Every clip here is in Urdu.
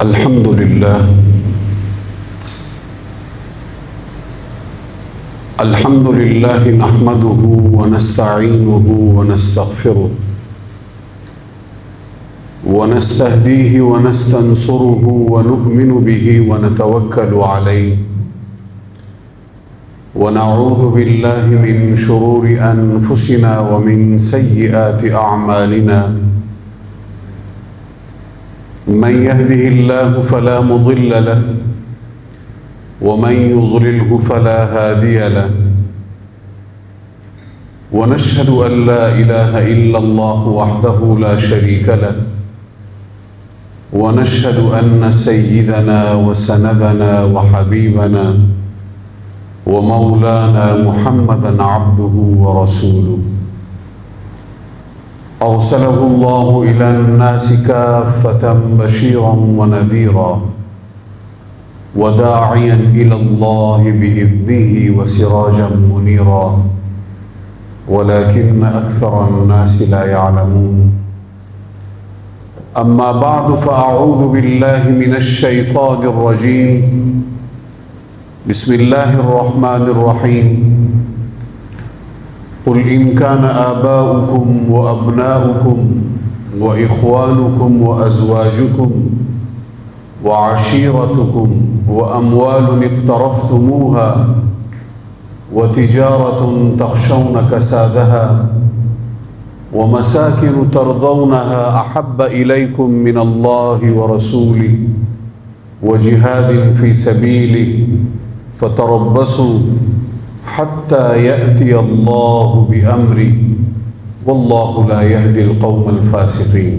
الحمد لله نحمده ونستعينه ونستغفره ونستهديه ونستنصره ونؤمن به ونتوكل عليه ونعوذ بالله من شرور أنفسنا ومن سيئات أعمالنا من يهده الله فلا مضل له ومن يضلله فلا هادي له ونشهد أن لا إله إلا الله وحده لا شريك له ونشهد أن سيدنا وسندنا وحبيبنا ومولانا محمدا عبده ورسوله أرسله الله إلى الناس كافة بشيرا ونذيرا وداعيا إلى الله بإذنه وسراجا منيرا ولكن أكثر الناس لا يعلمون أما بعد فأعوذ بالله من الشيطان الرجيم بسم الله الرحمن الرحيم قل إن كان آباؤكم وأبناؤكم وإخوانكم وأزواجكم وعشيرتكم وأموال اقترفتموها وتجارة تخشون كسادها ومساكن ترضونها أحب إليكم من الله ورسوله وجهاد في سبيله فتربصوا حتى يأتي الله بأمره والله لا يهدي القوم الفاسقين.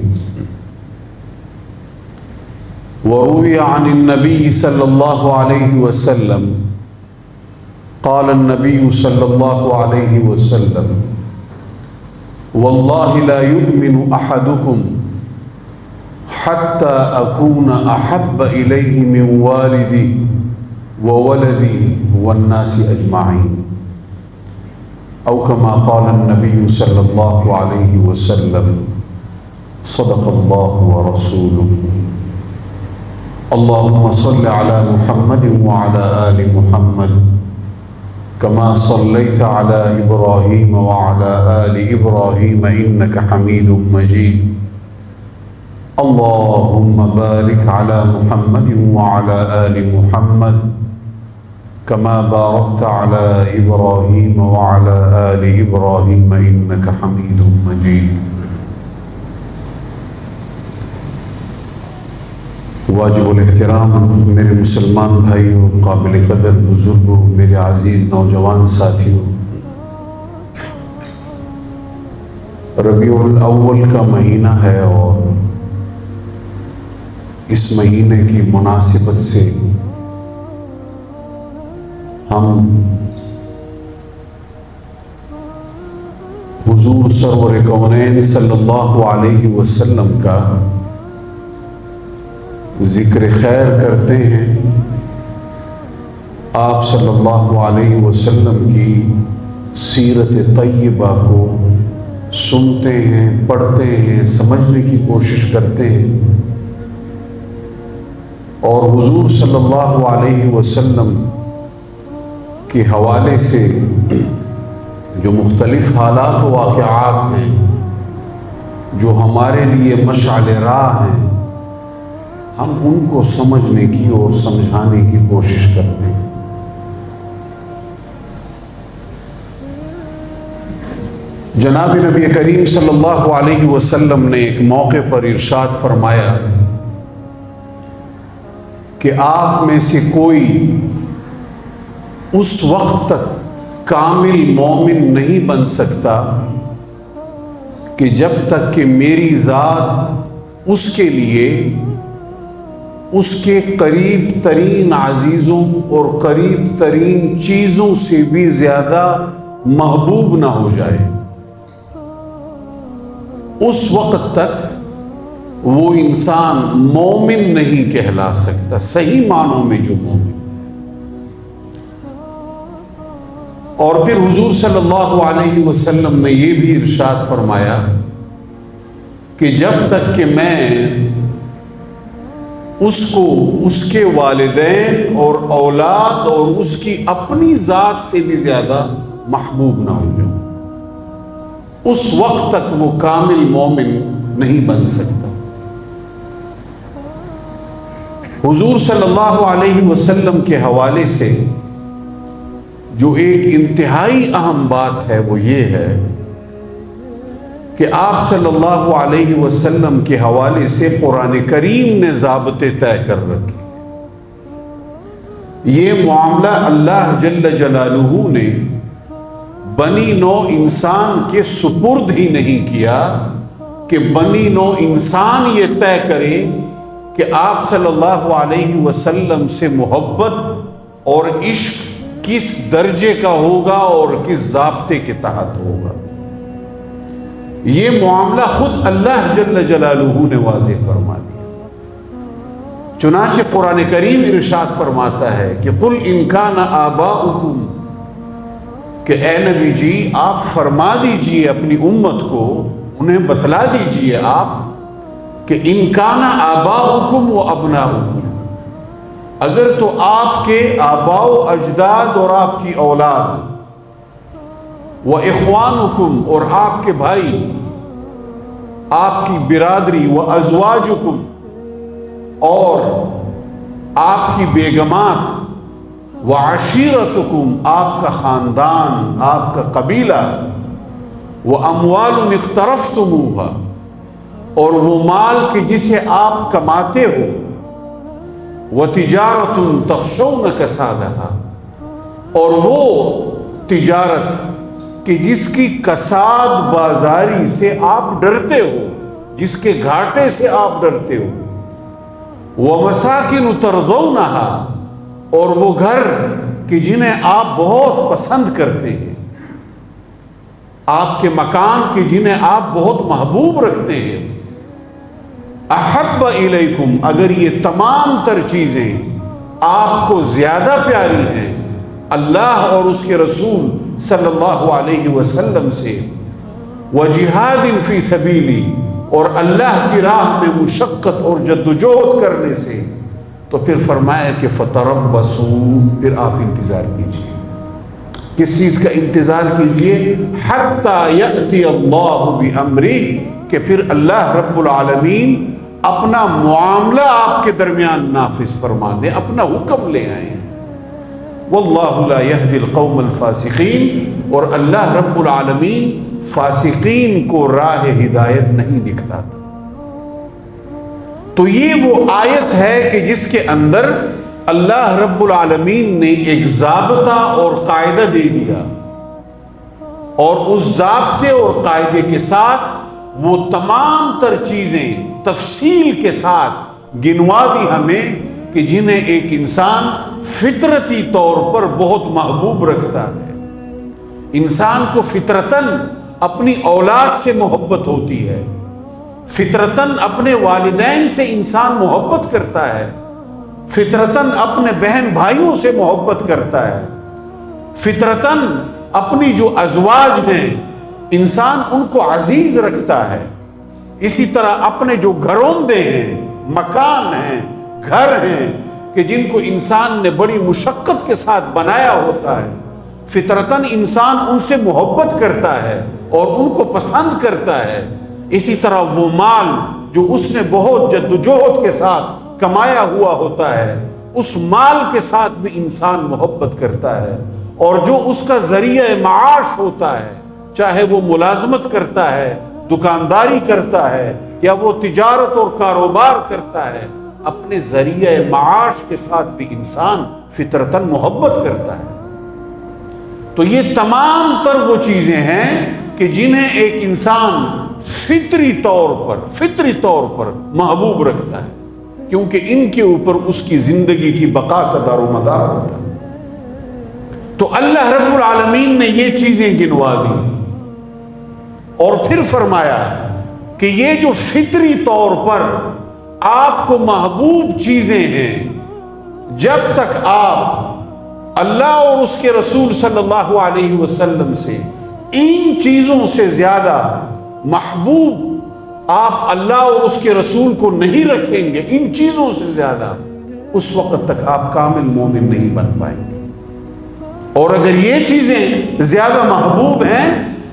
وروي عن النبي صلى الله عليه وسلم قال النبي صلى الله عليه وسلم والله لا يؤمن أحدكم حتى أكون أحب إليه من والدي وولدي والناس أجمعين أو كما قال النبي صلى الله عليه وسلم صدق الله ورسوله. اللهم صل على محمد وعلى آل محمد كما صليت على إبراهيم وعلى آل إبراهيم إنك حميد مجيد. اللهم بارك على محمد وعلى آل محمد كما باركت على إبراهيم وعلى آل إبراهيم إنك حميد مجيد. واجب الاحترام میرے مسلمان بھائیوں، قابل قدر بزرگوں، میرے عزیز نوجوان ساتھیوں، ربیع الاول کا مہینہ ہے اور اس مہینے کی مناسبت سے ہم حضور سرور کونین صلی اللہ علیہ وسلم کا ذکر خیر کرتے ہیں، آپ صلی اللہ علیہ وسلم کی سیرت طیبہ کو سنتے ہیں، پڑھتے ہیں، سمجھنے کی کوشش کرتے ہیں اور حضور صلی اللہ علیہ وسلم کے حوالے سے جو مختلف حالات و واقعات ہیں جو ہمارے لیے مشعل راہ ہیں، ہم ان کو سمجھنے کی اور سمجھانے کی کوشش کرتے ہیں۔ جناب نبی کریم صلی اللہ علیہ وسلم نے ایک موقع پر ارشاد فرمایا کہ آپ میں سے کوئی اس وقت تک کامل مومن نہیں بن سکتا کہ جب تک کہ میری ذات اس کے لیے اس کے قریب ترین عزیزوں اور قریب ترین چیزوں سے بھی زیادہ محبوب نہ ہو جائے، اس وقت تک وہ انسان مومن نہیں کہلا سکتا، صحیح معنوں میں جو مومن ہے۔ اور پھر حضور صلی اللہ علیہ وسلم نے یہ بھی ارشاد فرمایا کہ جب تک کہ میں اس کو اس کے والدین اور اولاد اور اس کی اپنی ذات سے بھی زیادہ محبوب نہ ہو جاؤ، اس وقت تک وہ کامل مومن نہیں بن سکتا۔ حضور صلی اللہ علیہ وسلم کے حوالے سے جو ایک انتہائی اہم بات ہے وہ یہ ہے کہ آپ صلی اللہ علیہ وسلم کے حوالے سے قرآن کریم نے ضابطے طے کر رکھے۔ یہ معاملہ اللہ جل جلالہ نے بنی نو انسان کے سپرد ہی نہیں کیا کہ بنی نو انسان یہ طے کرے کہ آپ صلی اللہ علیہ وسلم سے محبت اور عشق کس درجے کا ہوگا اور کس ضابطے کے تحت ہوگا۔ یہ معاملہ خود اللہ جل جلالہ نے واضح فرما دیا۔ چنانچہ قرآن کریم ارشاد فرماتا ہے کہ قل ان کان آباؤکم، کہ اے نبی جی آپ فرما دیجئے اپنی امت کو، انہیں بتلا دیجئے آپ کہ ان کان آباؤکم و ابناؤکم، اگر تو آپ کے آباء و اجداد اور آپ کی اولاد، و اخوانکم اور آپ کے بھائی، آپ کی برادری، و ازواجکم اور آپ کی بیگمات، و عشیرتکم آپ کا خاندان، آپ کا قبیلہ، و اموال اقترفتموها اور وہ مال کہ جسے آپ کماتے ہو، و تجارت تخشون کسادہا اور وہ تجارت کہ جس کی کساد بازاری سے آپ ڈرتے ہو، جس کے گھاٹے سے آپ ڈرتے ہو، وَمَسَاكِنُ تَرْضَوْنَهَا اور وہ گھر کہ جنہیں آپ بہت پسند کرتے ہیں، آپ کے مکان کہ جنہیں آپ بہت محبوب رکھتے ہیں، احب الیکم اگر یہ تمام تر چیزیں آپ کو زیادہ پیاری ہیں اللہ اور اس کے رسول صلی اللہ علیہ وسلم سے، وجہاد فی سبیلی اور اللہ کی راہ میں مشقت اور جدوجہد کرنے سے، تو پھر فرمایا کہ فتربصوا پھر آپ انتظار کیجیے۔ کس چیز کا انتظار کیجیے؟ حتی یأتی اللہ بامرہ کہ پھر اللہ رب العالمین اپنا معاملہ آپ کے درمیان نافذ فرما دے، اپنا حکم لے آئیں۔ واللہ لا یہدی القوم الفاسقین اور اللہ رب العالمین فاسقین کو راہ ہدایت نہیں دکھلاتا۔ تو یہ وہ آیت ہے کہ جس کے اندر اللہ رب العالمین نے ایک ضابطہ اور قاعدہ دے دیا، اور اس ضابطے اور قاعدے کے ساتھ وہ تمام تر چیزیں تفصیل کے ساتھ گنوا دی ہمیں کہ جنہیں ایک انسان فطرتی طور پر بہت محبوب رکھتا ہے۔ انسان کو فطرتاً اپنی اولاد سے محبت ہوتی ہے، فطرتاً اپنے والدین سے انسان محبت کرتا ہے، فطرتاً اپنے بہن بھائیوں سے محبت کرتا ہے، فطرتاً اپنی جو ازواج ہیں انسان ان کو عزیز رکھتا ہے۔ اسی طرح اپنے جو گھروندے ہیں، مکان ہیں، گھر ہیں کہ جن کو انسان نے بڑی مشقت کے ساتھ بنایا ہوتا ہے، فطرتاً انسان ان سے محبت کرتا ہے اور ان کو پسند کرتا ہے۔ اسی طرح وہ مال جو اس نے بہت جدوجہد کے ساتھ کمایا ہوا ہوتا ہے، اس مال کے ساتھ بھی انسان محبت کرتا ہے، اور جو اس کا ذریعہ معاش ہوتا ہے، چاہے وہ ملازمت کرتا ہے، دکانداری کرتا ہے، یا وہ تجارت اور کاروبار کرتا ہے، اپنے ذریعہ معاش کے ساتھ بھی انسان فطرتاً محبت کرتا ہے۔ تو یہ تمام تر وہ چیزیں ہیں کہ جنہیں ایک انسان فطری طور پر محبوب رکھتا ہے، کیونکہ ان کے اوپر اس کی زندگی کی بقا کا دار و مدار ہوتا ہے۔ تو اللہ رب العالمین نے یہ چیزیں گنوا دی اور پھر فرمایا کہ یہ جو فطری طور پر آپ کو محبوب چیزیں ہیں، جب تک آپ اللہ اور اس کے رسول صلی اللہ علیہ وسلم سے ان چیزوں سے زیادہ محبوب آپ اللہ اور اس کے رسول کو نہیں رکھیں گے ان چیزوں سے زیادہ، اس وقت تک آپ کامل مومن نہیں بن پائیں گے۔ اور اگر یہ چیزیں زیادہ محبوب ہیں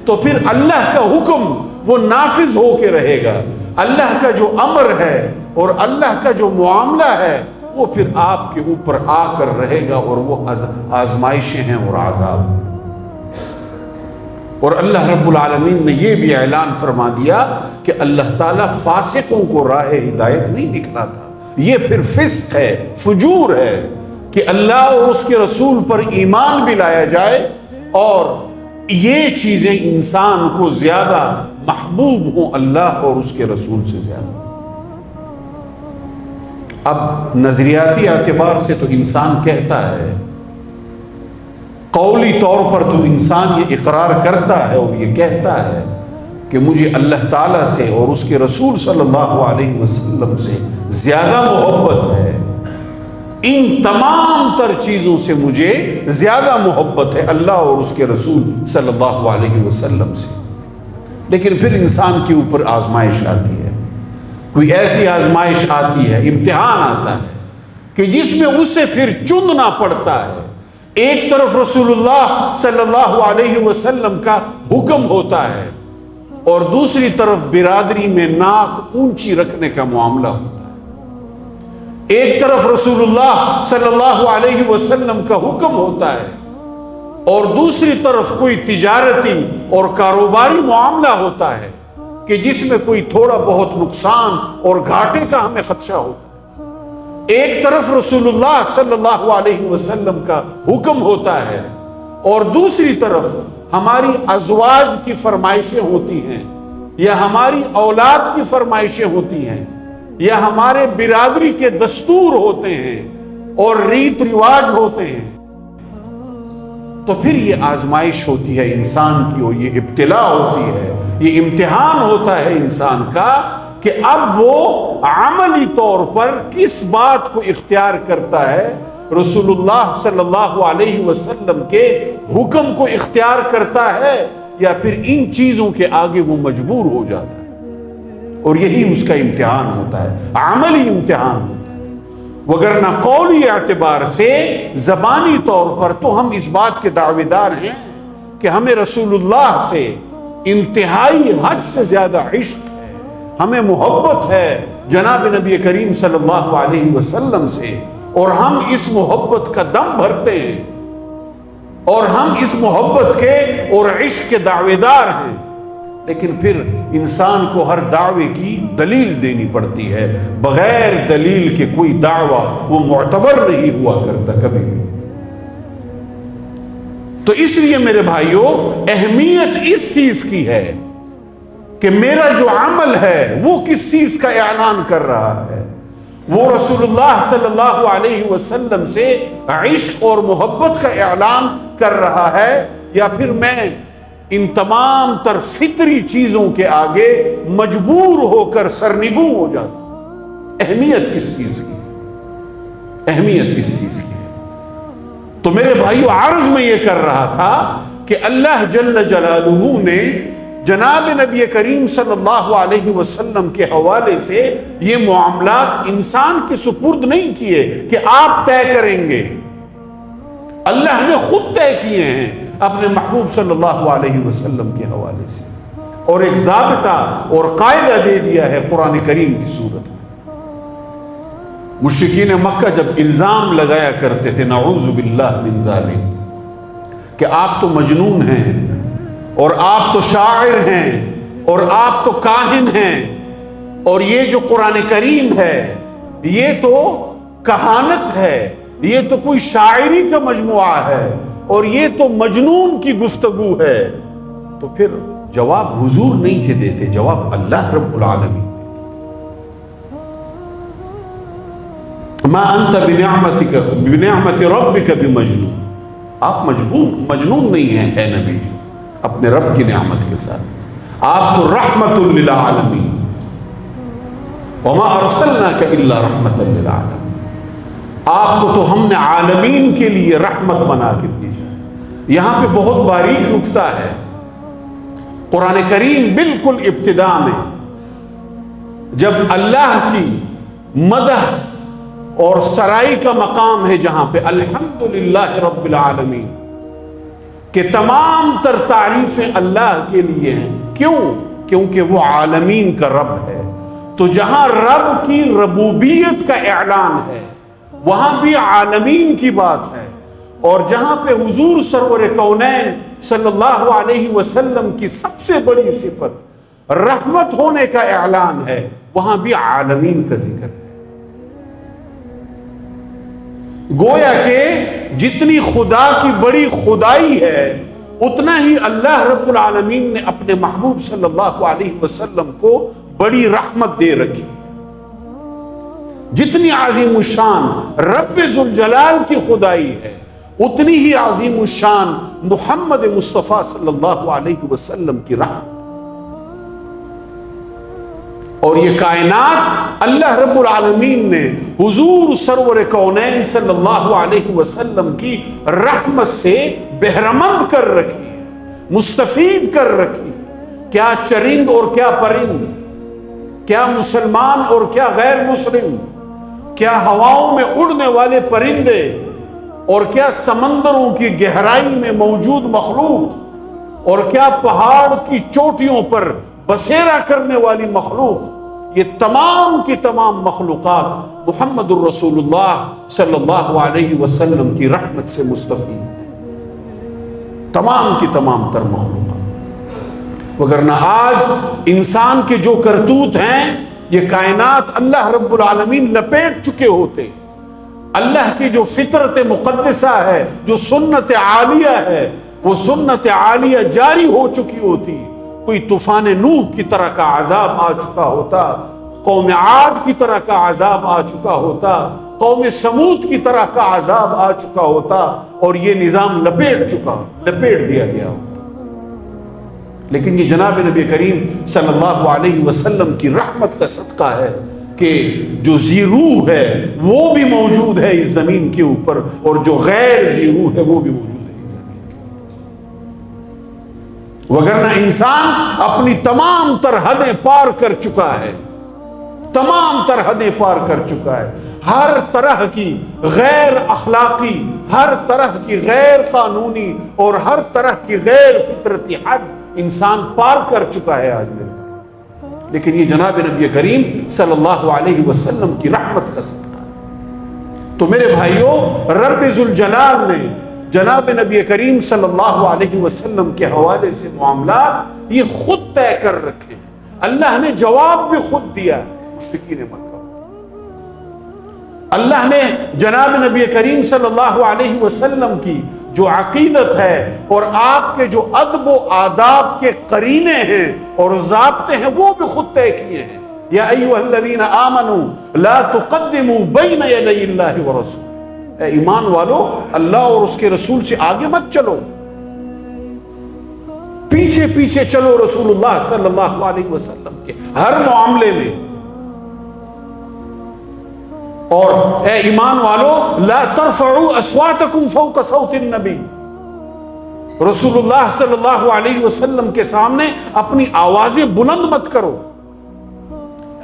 تو پھر اللہ کا حکم وہ نافذ ہو کے رہے گا، اللہ کا جو امر ہے اور اللہ کا جو معاملہ ہے وہ پھر آپ کے اوپر آ کر رہے گا، اور وہ آزمائشیں ہیں اور عذاب۔ اور اللہ رب العالمین نے یہ بھی اعلان فرما دیا کہ اللہ تعالیٰ فاسقوں کو راہ ہدایت نہیں دکھلاتا، یہ پھر فسق ہے، فجور ہے کہ اللہ اور اس کے رسول پر ایمان بھی لایا جائے اور یہ چیزیں انسان کو زیادہ محبوب ہوں اللہ اور اس کے رسول سے زیادہ۔ اب نظریاتی اعتبار سے تو انسان کہتا ہے، قولی طور پر تو انسان یہ اقرار کرتا ہے اور یہ کہتا ہے کہ مجھے اللہ تعالیٰ سے اور اس کے رسول صلی اللہ علیہ وسلم سے زیادہ محبت ہے، ان تمام تر چیزوں سے مجھے زیادہ محبت ہے اللہ اور اس کے رسول صلی اللہ علیہ وسلم سے۔ لیکن پھر انسان کے اوپر آزمائش آتی ہے، کوئی ایسی آزمائش آتی ہے، امتحان آتا ہے کہ جس میں اسے پھر چننا پڑتا ہے۔ ایک طرف رسول اللہ صلی اللہ علیہ وسلم کا حکم ہوتا ہے اور دوسری طرف برادری میں ناک اونچی رکھنے کا معاملہ ہوتا ہے۔ ایک طرف رسول اللہ صلی اللہ علیہ وسلم کا حکم ہوتا ہے اور دوسری طرف کوئی تجارتی اور کاروباری معاملہ ہوتا ہے کہ جس میں کوئی تھوڑا بہت نقصان اور گھاٹے کا ہمیں خدشہ ہوتا ہے۔ ایک طرف رسول اللہ صلی اللہ علیہ وسلم کا حکم ہوتا ہے اور دوسری طرف ہماری ازواج کی فرمائشیں ہوتی ہیں یا ہماری اولاد کی فرمائشیں ہوتی ہیں یا ہمارے برادری کے دستور ہوتے ہیں اور ریت رواج ہوتے ہیں، تو پھر یہ آزمائش ہوتی ہے انسان کی، اور یہ ابتلا ہوتی ہے، یہ امتحان ہوتا ہے انسان کا کہ اب وہ عملی طور پر کس بات کو اختیار کرتا ہے، رسول اللہ صلی اللہ علیہ وسلم کے حکم کو اختیار کرتا ہے یا پھر ان چیزوں کے آگے وہ مجبور ہو جاتا ہے۔ اور یہی اس کا امتحان ہوتا ہے، عملی امتحان ہوتا ہے۔ وگرنہ قولی اعتبار سے زبانی طور پر تو ہم اس بات کے دعوے دار ہیں کہ ہمیں رسول اللہ سے انتہائی حد سے زیادہ عشق ہے، ہمیں محبت ہے جناب نبی کریم صلی اللہ علیہ وسلم سے، اور ہم اس محبت کا دم بھرتے ہیں اور ہم اس محبت کے اور عشق کے دعوے دار ہیں۔ لیکن پھر انسان کو ہر دعوے کی دلیل دینی پڑتی ہے، بغیر دلیل کے کوئی دعویٰ وہ معتبر نہیں ہوا کرتا کبھی بھی۔ تو اس لیے میرے بھائیوں، اہمیت اس چیز کی ہے کہ میرا جو عمل ہے وہ کس چیز کا اعلان کر رہا ہے، وہ رسول اللہ صلی اللہ علیہ وسلم سے عشق اور محبت کا اعلان کر رہا ہے، یا پھر میں ان تمام تر فطری چیزوں کے آگے مجبور ہو کر سرنگوں ہو جاتا۔ اہمیت اس چیز کی، اہمیت اس چیز کی ہے۔ تو میرے بھائیو، عرض میں یہ کر رہا تھا کہ اللہ جل جلالہ نے جناب نبی کریم صلی اللہ علیہ وسلم کے حوالے سے یہ معاملات انسان کے سپرد نہیں کیے کہ آپ طے کریں گے، اللہ نے خود طے کیے ہیں اپنے محبوب صلی اللہ علیہ وسلم کے حوالے سے، اور ایک ضابطہ اور قاعدہ دے دیا ہے قرآن کریم کی صورت میں۔ مشرکین مکہ جب الزام لگایا کرتے تھے، نعوذ باللہ من ذالک، کہ آپ تو مجنون ہیں اور آپ تو شاعر ہیں اور آپ تو کاہن ہیں، اور یہ جو قرآن کریم ہے یہ تو کہانت ہے، یہ تو کوئی شاعری کا مجموعہ ہے، اور یہ تو مجنون کی گفتگو ہے، تو پھر جواب حضور نہیں تھے دیتے، جواب اللہ رب العالمین دیتے۔ ما انت بنعمت ربک بمجنون، آپ مجنون نہیں ہیں اے نبی جی اپنے رب کی نعمت کے ساتھ، آپ تو رحمت للعالمین، وما ارسلناک الا رحمت للعالمین، آپ کو تو ہم نے عالمین کے لیے رحمت بنا کے بھیجا ہے۔ یہاں پہ بہت باریک نکتہ ہے، قرآن کریم بالکل ابتدا میں جب اللہ کی مدح اور سرائی کا مقام ہے جہاں پہ الحمدللہ رب العالمین کہ تمام تر تعریفیں اللہ کے لیے ہیں. کیوں؟ کیونکہ وہ عالمین کا رب ہے. تو جہاں رب کی ربوبیت کا اعلان ہے وہاں بھی عالمین کی بات ہے، اور جہاں پہ حضور سرور کونین صلی اللہ علیہ وسلم کی سب سے بڑی صفت رحمت ہونے کا اعلان ہے وہاں بھی عالمین کا ذکر ہے. گویا کہ جتنی خدا کی بڑی خدائی ہے اتنا ہی اللہ رب العالمین نے اپنے محبوب صلی اللہ علیہ وسلم کو بڑی رحمت دے رکھی. جتنی عظیم الشان رب ذوالجلال کی خدائی ہے اتنی ہی عظیم الشان محمد مصطفیٰ صلی اللہ علیہ وسلم کی رحمت. اور یہ کائنات اللہ رب العالمین نے حضور سرور کونین صلی اللہ علیہ وسلم کی رحمت سے بہرمند کر رکھی ہے، مستفید کر رکھی. کیا چرند اور کیا پرند، کیا مسلمان اور کیا غیر مسلم، کیا ہواؤں میں اڑنے والے پرندے اور کیا سمندروں کی گہرائی میں موجود مخلوق اور کیا پہاڑ کی چوٹیوں پر بسیرا کرنے والی مخلوق، یہ تمام کی تمام مخلوقات محمد الرسول اللہ صلی اللہ علیہ وسلم کی رحمت سے مستفید ہیں، تمام کی تمام تر مخلوقات. وگرنہ آج انسان کے جو کرتوت ہیں یہ کائنات اللہ رب العالمین لپیٹ چکے ہوتے. اللہ کی جو فطرت مقدسہ ہے، جو سنت عالیہ ہے، وہ سنت عالیہ جاری ہو چکی ہوتی. کوئی طوفان نوح کی طرح کا عذاب آ چکا ہوتا، قوم عاد کی طرح کا عذاب آ چکا ہوتا، قوم سمود کی طرح کا عذاب آ چکا ہوتا، اور یہ نظام لپیٹ دیا گیا ہوتا. لیکن یہ جناب نبی کریم صلی اللہ علیہ وسلم کی رحمت کا صدقہ ہے کہ جو ذی روح ہے وہ بھی موجود ہے اس زمین کے اوپر، اور جو غیر ذی روح ہے وہ بھی موجود ہے اس زمین کے اوپر. وگرنہ انسان اپنی تمام تر حدیں پار کر چکا ہے، تمام تر حدیں پار کر چکا ہے. ہر طرح کی غیر اخلاقی، ہر طرح کی غیر قانونی اور ہر طرح کی غیر فطرتی حد انسان پار کر چکا ہے آج میرے. لیکن یہ جناب نبی کریم صلی اللہ علیہ وسلم کی رحمت کا صدقہ ہے. تو میرے بھائیوں، رب ذوالجلال نے جناب نبی کریم صلی اللہ علیہ وسلم کے حوالے سے معاملات یہ خود طے کر رکھے ہیں. اللہ نے جواب بھی خود دیا مشرکین مکہ. اللہ نے جناب نبی کریم صلی اللہ علیہ وسلم کی جو عقیدت ہے اور آپ کے جو ادب و آداب کے قرینے ہیں اور ضابطے ہیں وہ بھی خود طے کیے ہیں. یا ایھا الذین آمنوا لا تقدموا بین یدی اللہ ورسولہ، اے ایمان والو اللہ اور اس کے رسول سے آگے مت چلو، پیچھے پیچھے چلو رسول اللہ صلی اللہ علیہ وسلم کے ہر معاملے میں. اور اے ایمان والو لا ترفعوا اصواتکم فوق صوت النبی، رسول اللہ صلی اللہ علیہ وسلم کے سامنے اپنی آوازیں بلند مت کرو.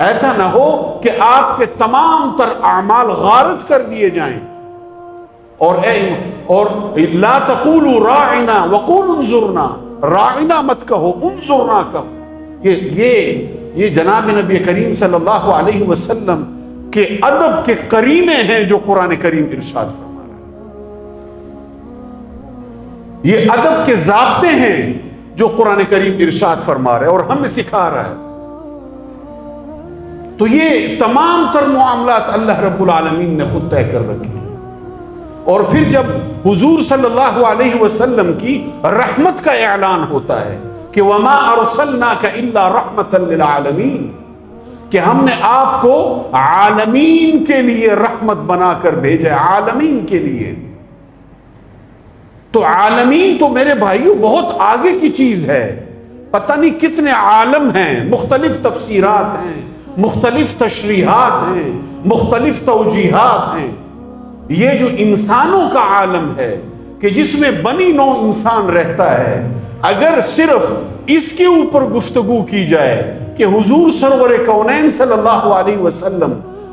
ایسا نہ ہو کہ آپ کے تمام تر اعمال غارت کر دیے جائیں. اور لا تقولوا راعنا وقولوا انظرنا، راعنا مت کہو، انظرنا کہو. یہ جناب نبی کریم صلی اللہ علیہ وسلم کہ ادب کے قرینے ہیں جو قرآن کریم ارشاد فرما رہا ہے. یہ ادب کے ضابطے ہیں جو قرآن کریم ارشاد فرما رہا ہے اور ہمیں سکھا رہا ہے. تو یہ تمام تر معاملات اللہ رب العالمین نے خود طے کر رکھے. اور پھر جب حضور صلی اللہ علیہ وسلم کی رحمت کا اعلان ہوتا ہے کہ وما ارسلناک الا رحمتا للعالمین، کہ ہم نے آپ کو عالمین کے لیے رحمت بنا کر بھیجا ہے، عالمین کے لیے. تو عالمین تو میرے بھائیوں بہت آگے کی چیز ہے. پتہ نہیں کتنے عالم ہیں، مختلف تفسیرات ہیں، مختلف تشریحات ہیں، مختلف توجیحات ہیں. یہ جو انسانوں کا عالم ہے کہ جس میں بنی نوع انسان رہتا ہے، اگر صرف اس کے اوپر گفتگو کی جائے کہ حضور سرور کونین صلی اللہ علیہ وسلم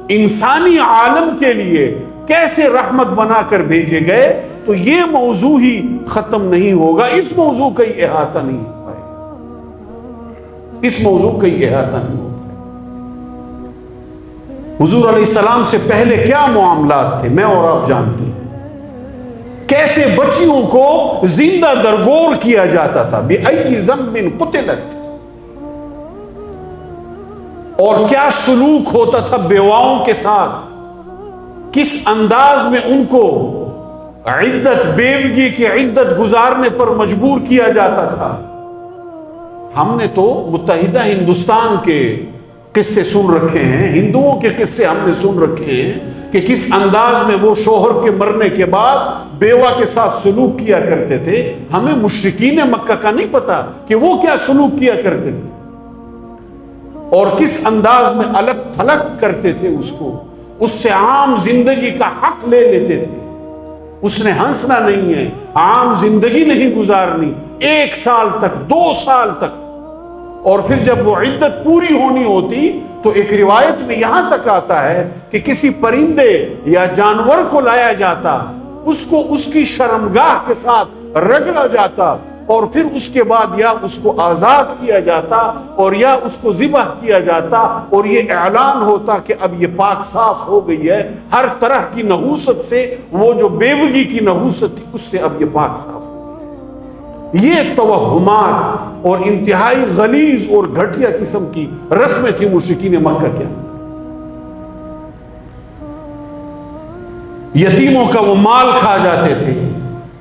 انسانی عالم کے لیے کیسے رحمت بنا کر بھیجے گئے، تو یہ موضوع ہی ختم نہیں ہوگا، اس موضوع کا ہی احاطہ نہیں ہو پائے گا، اس موضوع کا ہی احاطہ نہیں ہو پائے گا۔ حضور علیہ السلام سے پہلے کیا معاملات تھے میں اور آپ جانتے ہیں، کیسے بچیوں کو زندہ درگور کیا جاتا تھا، بِأَيِّ ذَنبٍ قُتِلَتْ، اور کیا سلوک ہوتا تھا بیواؤں کے ساتھ، کس انداز میں ان کو عدت بیوگی کی عدت گزارنے پر مجبور کیا جاتا تھا۔ ہم نے تو متحدہ ہندوستان کے قصے سن رکھے ہیں، ہندوؤں کے قصے ہم نے سن رکھے ہیں کہ کس انداز میں وہ شوہر کے مرنے کے بعد بیوہ کے ساتھ سلوک کیا کرتے تھے۔ ہمیں مشرکین مکہ کا نہیں پتا کہ وہ کیا سلوک کیا کرتے تھے اور کس انداز میں الگ تھلگ کرتے تھے اس کو، اس سے عام زندگی کا حق لے لیتے تھے۔ اس نے ہنسنا نہیں ہے، عام زندگی نہیں گزارنی، 1 سال تک 2 سال تک، اور پھر جب وہ عدت پوری ہونی ہوتی تو ایک روایت میں یہاں تک آتا ہے کہ کسی پرندے یا جانور کو لایا جاتا، اس کو اس کی شرمگاہ کے ساتھ رگڑا جاتا، اور پھر اس کے بعد یا اس کو آزاد کیا جاتا اور یا اس کو ذبح کیا جاتا، اور یہ اعلان ہوتا کہ اب یہ پاک صاف ہو گئی ہے، ہر طرح کی نحوست سے، وہ جو بیوگی کی نحوست تھی اس سے اب یہ پاک صاف ہو گئی۔ یہ توہمات اور انتہائی غلیظ اور گھٹیا قسم کی رسمیں تھی مشرکین مکہ کے اندر۔ یتیموں کا وہ مال کھا جاتے تھے،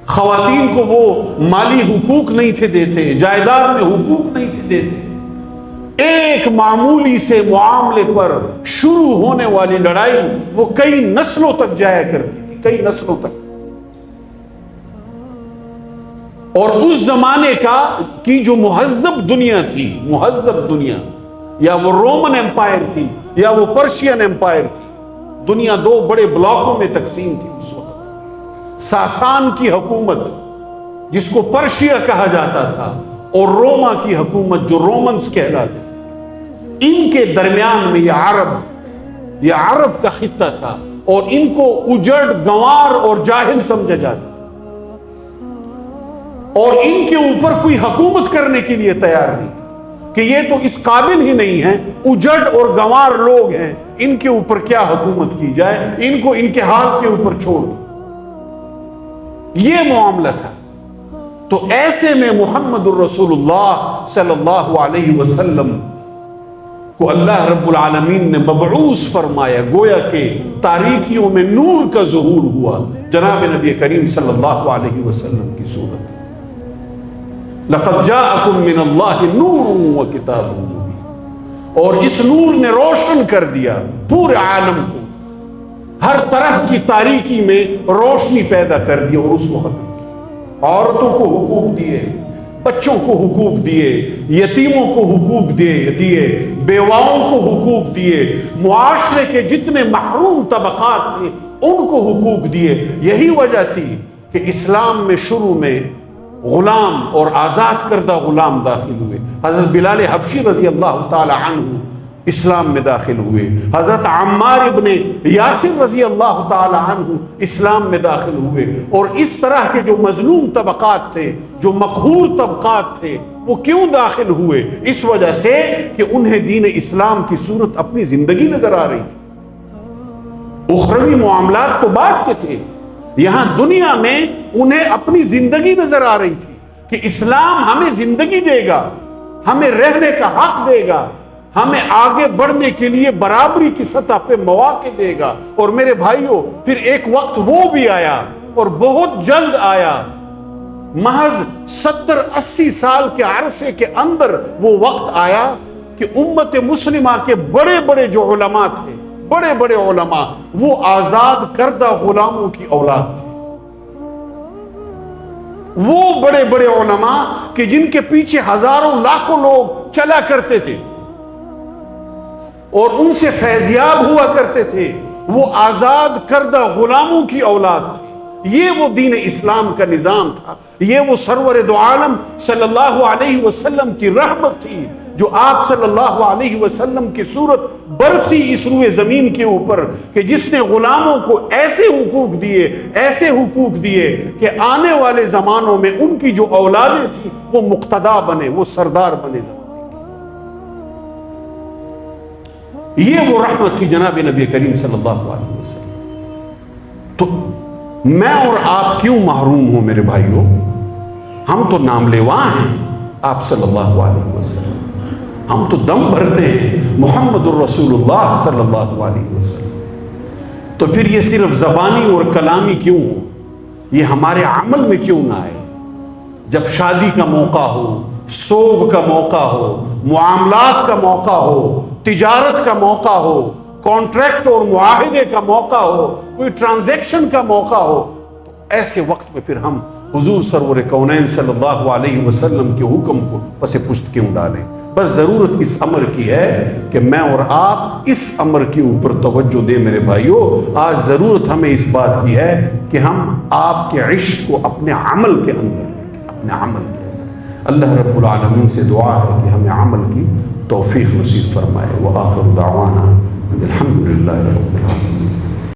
خواتین کو وہ مالی حقوق نہیں تھے دیتے، جائیداد میں حقوق نہیں تھے دیتے۔ ایک معمولی سے معاملے پر شروع ہونے والی لڑائی وہ کئی نسلوں تک جایا کرتی تھی، کئی نسلوں تک۔ اور اس زمانے کی جو مہذب دنیا تھی، مہذب دنیا، یا وہ رومن امپائر تھی یا وہ پرشین امپائر تھی، دنیا 2 بڑے بلاکوں میں تقسیم تھی اس وقت۔ ساسان کی حکومت جس کو پرشیا کہا جاتا تھا، اور روما کی حکومت جو رومنز کہلاتے تھے، ان کے درمیان میں یہ عرب کا خطہ تھا، اور ان کو اجڑ، گنوار اور جاہل سمجھا جاتا تھا، اور ان کے اوپر کوئی حکومت کرنے کے لیے تیار نہیں تھا کہ یہ تو اس قابل ہی نہیں ہیں، اجڑ اور گنوار لوگ ہیں، ان کے اوپر کیا حکومت کی جائے، ان کو ان کے حال کے اوپر چھوڑ دو، یہ معاملہ تھا۔ تو ایسے میں محمد الرسول اللہ صلی اللہ علیہ وسلم کو اللہ رب العالمین نے مبعوث فرمایا، گویا کہ تاریکیوں میں نور کا ظہور ہوا جناب نبی کریم صلی اللہ علیہ وسلم کی صورت۔ لقد جاءکم من اللہ نور وکتاب مبین، اور اس نور نے روشن کر دیا پورے عالم کو، ہر طرح کی تاریکی میں روشنی پیدا کر دی اور اس کو ختم کیا۔ عورتوں کو حقوق دیے، بچوں کو حقوق دیے، یتیموں کو حقوق دیے، بیواؤں کو حقوق دیے، معاشرے کے جتنے محروم طبقات تھے ان کو حقوق دیے۔ یہی وجہ تھی کہ اسلام میں شروع میں غلام اور آزاد کردہ غلام داخل ہوئے۔ حضرت بلال حبشی رضی اللہ تعالی عنہ اسلام میں داخل ہوئے، حضرت عمار ابن یاسر رضی اللہ تعالی عنہ اسلام میں داخل ہوئے، اور اس طرح کے جو مظلوم طبقات تھے، جو مقہور طبقات تھے، وہ کیوں داخل ہوئے؟ اس وجہ سے کہ انہیں دین اسلام کی صورت اپنی زندگی نظر آ رہی تھی۔ اخروی معاملات تو بعد کے تھے، یہاں دنیا میں انہیں اپنی زندگی نظر آ رہی تھی کہ اسلام ہمیں زندگی دے گا، ہمیں رہنے کا حق دے گا، ہمیں آگے بڑھنے کے لیے برابری کی سطح پہ مواقع دے گا۔ اور میرے بھائیوں، پھر ایک وقت وہ بھی آیا، اور بہت جلد آیا، محض 70-80 سال کے عرصے کے اندر وہ وقت آیا کہ امت مسلمہ کے بڑے بڑے جو علماء تھے، بڑے بڑے علماء، وہ آزاد کردہ غلاموں کی اولاد تھے۔ وہ بڑے بڑے علماء کہ جن کے پیچھے ہزاروں لاکھوں لوگ چلا کرتے تھے اور ان سے فیضیاب ہوا کرتے تھے، وہ آزاد کردہ غلاموں کی اولاد تھی۔ یہ وہ دین اسلام کا نظام تھا۔ یہ وہ سرور دو عالم صلی اللہ علیہ وسلم کی رحمت تھی جو آپ صلی اللہ علیہ وسلم کی صورت برسی اس روئے زمین کے اوپر، کہ جس نے غلاموں کو ایسے حقوق دیے کہ آنے والے زمانوں میں ان کی جو اولادیں تھیں وہ مقتدا بنے، وہ سردار بنے زمانے کی۔ یہ وہ رحمت تھی جناب نبی کریم صلی اللہ علیہ وسلم۔ تو میں اور آپ کیوں محروم ہوں میرے بھائیوں؟ ہم تو نام لیوا ہیں آپ صلی اللہ علیہ وسلم، ہم تو دم بھرتے ہیں محمد الرسول اللہ صلی اللہ علیہ وسلم، تو پھر یہ صرف زبانی اور کلامی کیوں ہو؟ یہ ہمارے عمل میں کیوں نہ آئے؟ جب شادی کا موقع ہو، سوگ کا موقع ہو، معاملات کا موقع ہو، تجارت کا موقع ہو، کانٹریکٹ اور معاہدے کا موقع ہو، کوئی ٹرانزیکشن کا موقع ہو، تو ایسے وقت میں پھر ہم حضور سرور کونین صلی اللہ علیہ وسلم کے حکم کو پس پشت کیوں ڈالیں؟ بس ضرورت اس امر کی ہے کہ میں اور آپ اس امر کے اوپر توجہ دیں میرے بھائیوں۔ آج ضرورت ہمیں اس بات کی ہے کہ ہم آپ کے عشق کو اپنے عمل کے اندر لیں گے، اپنے عمل کے اندر۔ اللہ رب العالمین سے دعا ہے کہ ہمیں عمل کی توفیق نصیب فرمائے۔ وآخر دعوانا الحمدللہ رب العالمین۔